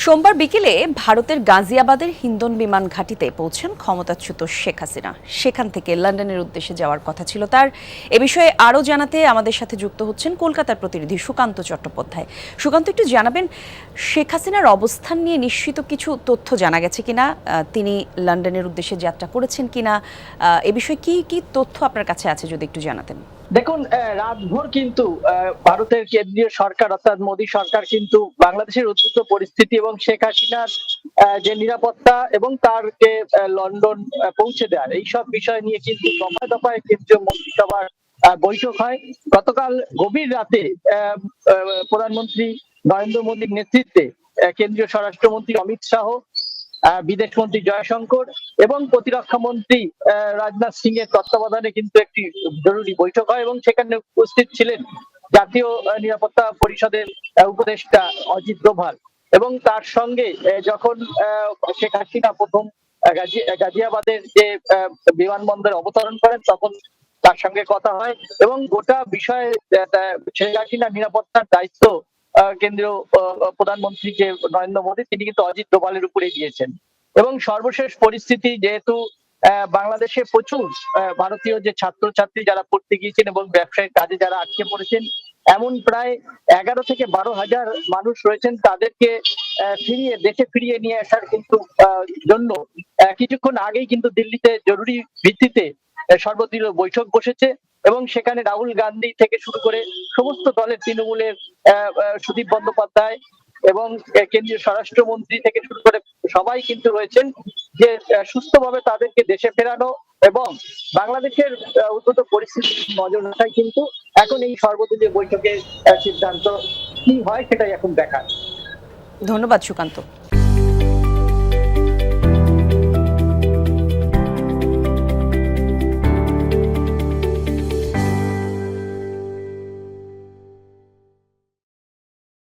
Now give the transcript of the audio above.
সোমবার বিকেলে ভারতের গাজিয়াবাদের হিন্দন বিমান ঘাঁটিতে পৌঁছেন ক্ষমতাচ্যুত শেখ হাসিনা। সেখান থেকে লন্ডনের উদ্দেশ্যে যাওয়ার কথা ছিল তার। এ বিষয়ে আরও জানাতে আমাদের সাথে যুক্ত হচ্ছেন কলকাতার প্রতিনিধি সুকান্ত চট্টোপাধ্যায়। সুকান্ত, একটু জানাবেন শেখ হাসিনার অবস্থান নিয়ে নিশ্চিত কিছু তথ্য জানা গেছে কিনা, তিনি লন্ডনের উদ্দেশ্যে যাত্রা করেছেন কিনা, এ বিষয়ে কি কি তথ্য আপনার কাছে আছে যদি একটু জানাতেন। দেখুন, রাতভর কিন্তু ভারতের কেন্দ্রীয় সরকার অর্থাৎ মোদী সরকার কিন্তু বাংলাদেশের উদ্ভূত পরিস্থিতি এবং শেখ হাসিনার যে নিরাপত্তা এবং তার যে লন্ডন পৌঁছে দেওয়ার এইসব বিষয় নিয়ে কিন্তু দফায় দফায় কেন্দ্রীয় মন্ত্রিসভার বৈঠক হয়। গতকাল গভীর রাতে প্রধানমন্ত্রী নরেন্দ্র মোদীর নেতৃত্বে কেন্দ্রীয় স্বরাষ্ট্রমন্ত্রী অমিত শাহ, বিদেশমন্ত্রী জয়শঙ্কর এবং প্রতিরক্ষা মন্ত্রী রাজনাথ সিং এর তত্ত্বাবধানে কিন্তু একটি জরুরি বৈঠক হয় এবং সেখানে উপস্থিত ছিলেন জাতীয় নিরাপত্তা পরিষদের উপদেষ্টা অজিত ডোভাল। এবং তার সঙ্গে যখন শেখ হাসিনা প্রথম গাজিয়াবাদের যে বিমানবন্দরে অবতরণ করেন তখন তার সঙ্গে কথা হয় এবং গোটা বিষয়ে শেখ হাসিনার নিরাপত্তার দায়িত্ব কেন্দ্রীয় প্রধানমন্ত্রী যে নরেন্দ্র মোদী তিনি কিন্তু অজিত ডোভালের উপরে দিয়েছেন। এবং সর্বশেষ পরিস্থিতি যেহেতু বাংলাদেশে প্রচুর ভারতীয় যে ছাত্রছাত্রী যারা পড়তে গিয়েছেন এবং ব্যবসায়িক কাজে যারা আটকে পড়েছেন, এমন প্রায় 11 থেকে 12,000 মানুষ রয়েছেন, তাদেরকে দেশে ফিরিয়ে নিয়ে আসার কিন্তু জন্য কিছুক্ষণ আগেই কিন্তু দিল্লিতে জরুরি ভিত্তিতে সর্বদলীয় বৈঠক বসেছে এবং সেখানে রাহুল গান্ধী থেকে শুরু করে সমস্ত দলের তৃণমূলের সুদীপ বন্দ্যোপাধ্যায় এবং কেন্দ্রীয় স্বরাষ্ট্রমন্ত্রী থেকে শুরু করে সবাই কিন্তু রয়েছেন যে সুস্থভাবে তাদেরকে দেশে ফেরানো এবং বাংলাদেশের উদ্ভূত পরিস্থিতি নজর রাখাই কিন্তু এখন এই সর্বদলীয় বৈঠকের সিদ্ধান্ত কি হয় সেটাই এখন দেখার। ধন্যবাদ সুকান্ত।